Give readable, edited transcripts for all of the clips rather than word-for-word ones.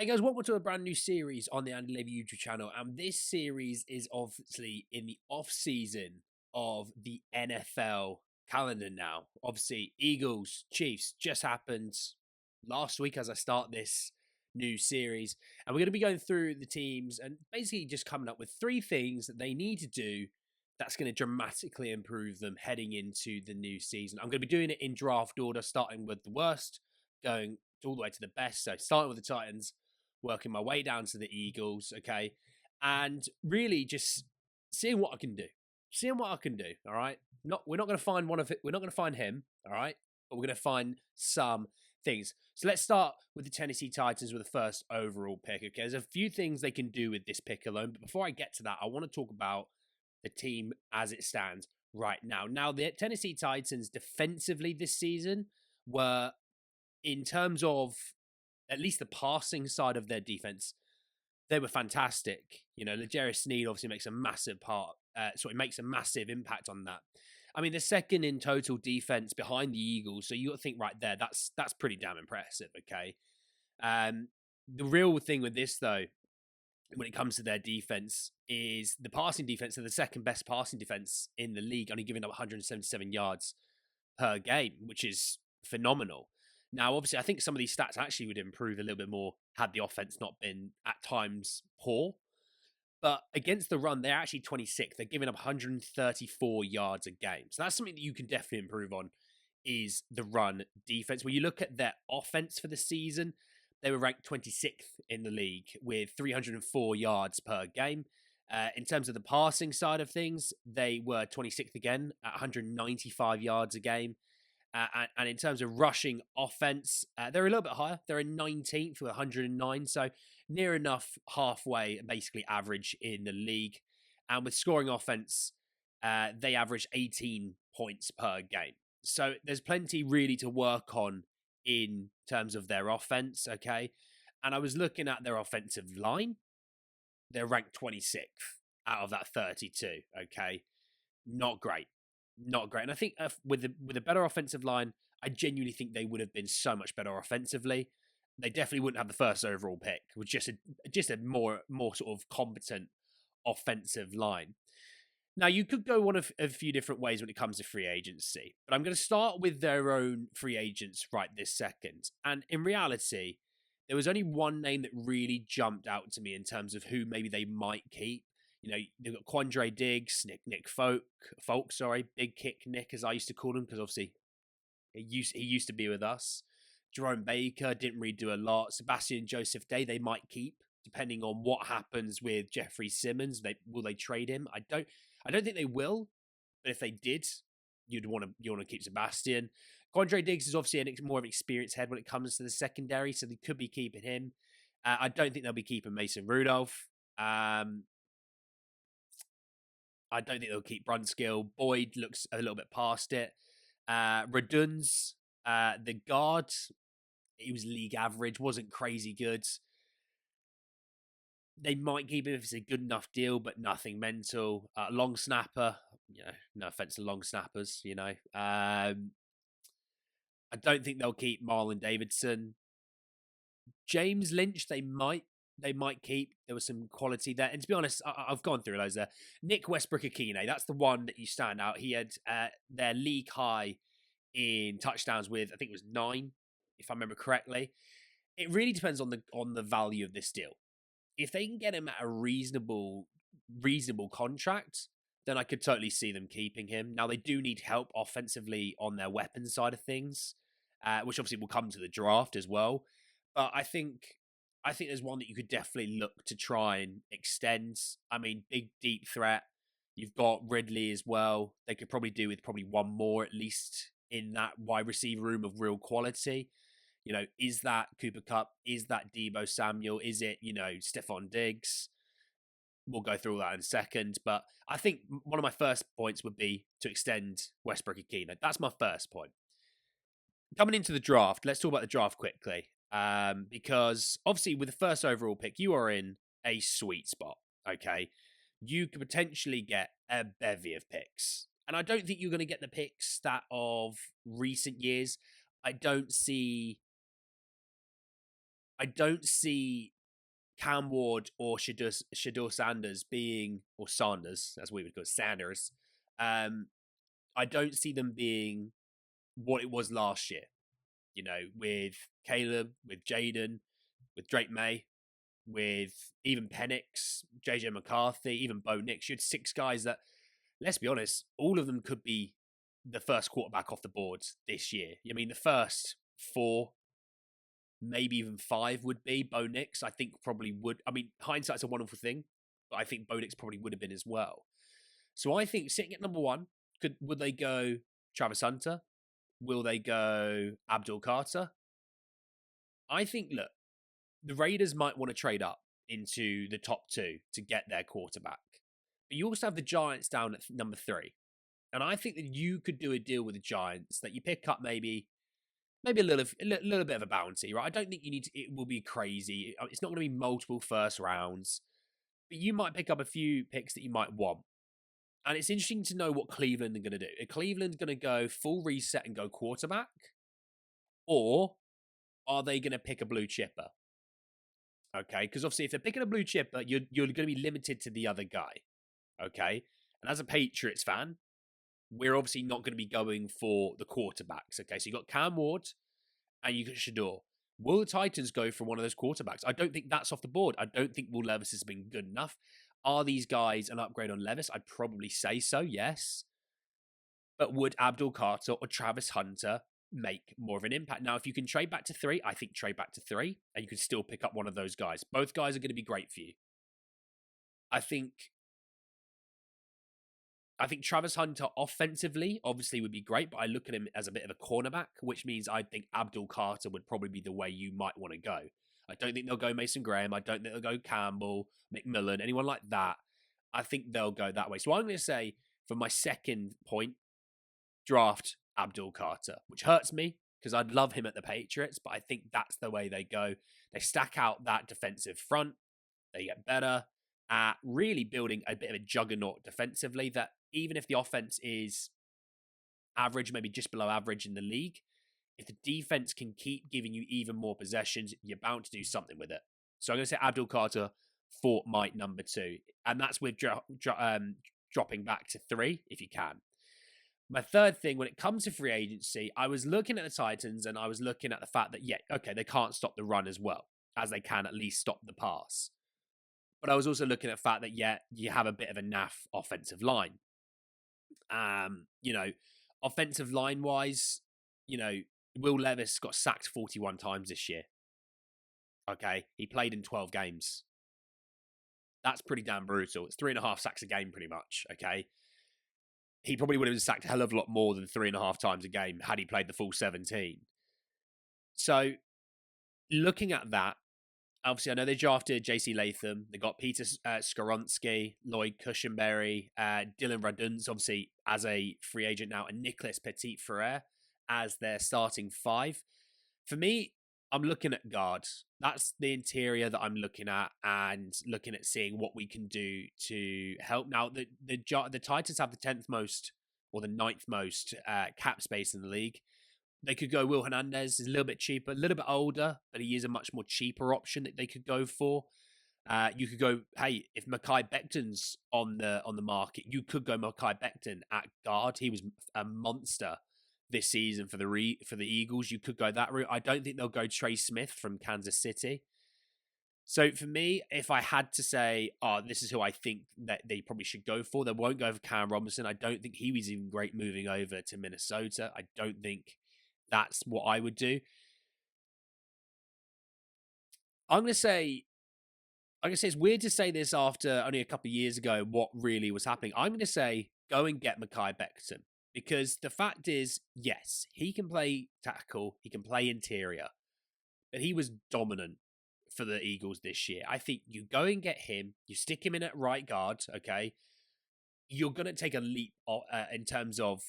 Hey guys, welcome to a brand new series on the Andy Levy YouTube channel. And this series is obviously in the off season of the NFL calendar now. Obviously, Eagles, Chiefs just happened last week as I start this new series. And we're going to be going through the teams and basically just coming up with three things that they need to do that's going to dramatically improve them heading into the new season. I'm going to be doing it in draft order, starting with the worst, going all the way to the best. So starting with the Titans, working my way down to the Eagles, okay, and really just seeing what I can do, All right, we're not going to find one of it. We're not going to find him. All right, but we're going to find some things. So let's start with the Tennessee Titans with the first overall pick. Okay, there's a few things they can do with this pick alone, but before I get to that, I want to talk about the team as it stands right now. Now, the Tennessee Titans defensively this season were, in terms of at least the passing side of their defense, they were fantastic. You know, L'Jarius Sneed obviously makes a massive it makes a massive impact on that. I mean, the second in total defense behind the Eagles, so you got to think right there. That's pretty damn impressive. Okay, the real thing with this though, when it comes to their defense, is the passing defense. They're the second best passing defense in the league, only giving up 177 yards per game, which is phenomenal. Now, obviously, I think some of these stats actually would improve a little bit more had the offense not been at times poor. But against the run, they're actually 26th. They're giving up 134 yards a game. So that's something that you can definitely improve on, is the run defense. When you look at their offense for the season, they were ranked 26th in the league with 304 yards per game. In terms of the passing side of things, they were 26th again at 195 yards a game. And in terms of rushing offense, they're a little bit higher. They're in 19th with 109, so near enough halfway, basically average in the league. And with scoring offense, they average 18 points per game. So there's plenty really to work on in terms of their offense, okay? And I was looking at their offensive line. They're ranked 26th out of that 32, okay? Not great. Not great. And I think with a better offensive line, I genuinely think they would have been so much better offensively. They definitely wouldn't have the first overall pick with just a more sort of competent offensive line. Now, you could go one of a few different ways when it comes to free agency, but I'm going to start with their own free agents right this second. And in reality, there was only one name that really jumped out to me in terms of who maybe they might keep. You know, they've got Quandre Diggs, Nick Folk, sorry, Big Kick Nick, as I used to call him, because obviously he used to be with us. Jerome Baker didn't really do a lot. Sebastian Joseph Day, they might keep, depending on what happens with Jeffrey Simmons. Will they trade him? I don't think they will, but if they did, you want to keep Sebastian. Quandre Diggs is obviously more of an experienced head when it comes to the secondary, so they could be keeping him. I don't think they'll be keeping Mason Rudolph. I don't think they'll keep Brunskill. Boyd looks a little bit past it. Raduns, the guard, he was league average, wasn't crazy good. They might keep him if it's a good enough deal, but nothing mental. Long snapper, no offense to long snappers, I don't think they'll keep Marlon Davidson. James Lynch, they might keep. There was some quality there. And to be honest, I've gone through those there. Nick Westbrook-Akine, that's the one that you stand out. He had their league high in touchdowns with, I think it was 9, if I remember correctly. It really depends on the value of this deal. If they can get him at a reasonable contract, then I could totally see them keeping him. Now, they do need help offensively on their weapons side of things, which obviously will come to the draft as well. But I think there's one that you could definitely look to try and extend. I mean, big, deep threat. You've got Ridley as well. They could probably do with one more at least in that wide receiver room of real quality. Is that Cooper Kupp? Is that Deebo Samuel? Is it, Stephon Diggs? We'll go through all that in a second. But I think one of my first points would be to extend Westbrook-Akine. That's my first point. Coming into the draft, let's talk about the draft quickly. Because obviously with the first overall pick, you are in a sweet spot, okay? You could potentially get a bevy of picks. And I don't think you're going to get the picks that of recent years. I don't see I don't see Cam Ward or Shador Sanders being, or Sanders, as we would call it, Sanders. Um, I don't see them being what it was last year, with Caleb, with Jaden, with Drake May, with even Penix, JJ McCarthy, even Bo Nix. You had 6 guys that, let's be honest, all of them could be the first quarterback off the board this year. I mean, the first 4, maybe even 5 would be. Bo Nix, I think probably would. I mean, hindsight's a wonderful thing, but I think Bo Nix probably would have been as well. So I think sitting at number 1, would they go Travis Hunter? Will they go Abdul Carter? I think, look, the Raiders might want to trade up into the top 2 to get their quarterback. But you also have the Giants down at number 3. And I think that you could do a deal with the Giants that you pick up maybe a little bit of a bounty, right? I don't think you need to, it will be crazy. It's not going to be multiple first rounds, but you might pick up a few picks that you might want. And it's interesting to know what Cleveland are going to do. Are Cleveland going to go full reset and go quarterback? Or are they going to pick a blue chipper? Okay, because obviously if they're picking a blue chipper, you're going to be limited to the other guy. Okay, and as a Patriots fan, we're obviously not going to be going for the quarterbacks. Okay, so you got Cam Ward and you got Shador. Will the Titans go for one of those quarterbacks? I don't think that's off the board. I don't think Will Levis has been good enough. Are these guys an upgrade on Levis? I'd probably say so, yes. But would Abdul Carter or Travis Hunter make more of an impact? Now, if you can trade back to 3, I think trade back to 3, and you can still pick up one of those guys. Both guys are going to be great for you. I think Travis Hunter offensively obviously would be great, but I look at him as a bit of a cornerback, which means I think Abdul Carter would probably be the way you might want to go. I don't think they'll go Mason Graham. I don't think they'll go Campbell, McMillan, anyone like that. I think they'll go that way. So I'm going to say, for my second point, draft Abdul Carter, which hurts me because I'd love him at the Patriots, but I think that's the way they go. They stack out that defensive front. They get better at really building a bit of a juggernaut defensively that even if the offense is average, maybe just below average in the league, if the defense can keep giving you even more possessions, you're bound to do something with it. So I'm going to say Abdul Carter for my number 2. And that's with dropping back to 3 if you can. My third thing, when it comes to free agency, I was looking at the Titans and I was looking at the fact that, they can't stop the run as well as they can at least stop the pass. But I was also looking at the fact that, you have a bit of a naff offensive line. Offensive line wise, Will Levis got sacked 41 times this year. Okay. He played in 12 games. That's pretty damn brutal. It's 3.5 sacks a game pretty much. Okay. He probably would have been sacked a hell of a lot more than 3.5 times a game had he played the full 17. So looking at that, obviously, I know they drafted J.C. Latham. They got Peter Skoronsky, Lloyd Cushenberry, Dylan Raduns, obviously, as a free agent now, and Nicholas Petit-Frere as their starting 5. For me, I'm looking at guards. That's the interior that I'm looking at and looking at seeing what we can do to help. Now, the Titans have the 10th most or the 9th most cap space in the league. They could go Will Hernandez, is a little bit cheaper, a little bit older, but he is a much more cheaper option that they could go for. You could go, hey, if Mekhi Becton's on the market, you could go Mekhi Becton at guard. He was a monster this season for the Eagles. You could go that route. I don't think they'll go Trey Smith from Kansas City. So for me, if I had to say, this is who I think that they probably should go for, they won't go for Cam Robinson. I don't think he was even great moving over to Minnesota. I don't think that's what I would do. I'm going to say it's weird to say this after only a couple of years ago, what really was happening. I'm going to say, go and get Mekhi Becton. Because the fact is, yes, he can play tackle, he can play interior, but he was dominant for the Eagles this year. I think you go and get him, you stick him in at right guard, okay? You're going to take a leap in terms of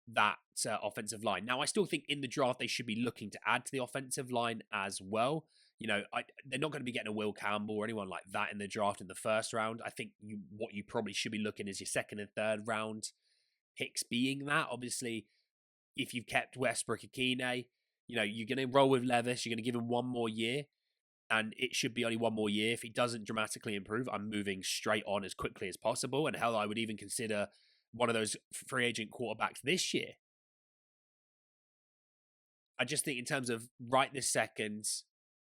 that offensive line. Now, I still think in the draft, they should be looking to add to the offensive line as well. They're not going to be getting a Will Campbell or anyone like that in the draft in the first round. I think what you probably should be looking is your second and third round picks being that. Obviously, if you've kept Westbrook Akine, you're going to roll with Levis. You're going to give him one more year. and it should be only one more year. If he doesn't dramatically improve, I'm moving straight on as quickly as possible. And hell, I would even consider one of those free agent quarterbacks this year. I just think in terms of right this second,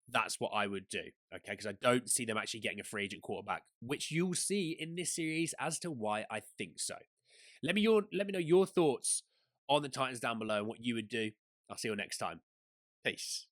that's what I would do. Okay, because I don't see them actually getting a free agent quarterback, which you'll see in this series as to why I think so. Let me know your thoughts on the Titans down below and what you would do. I'll see you next time. Peace.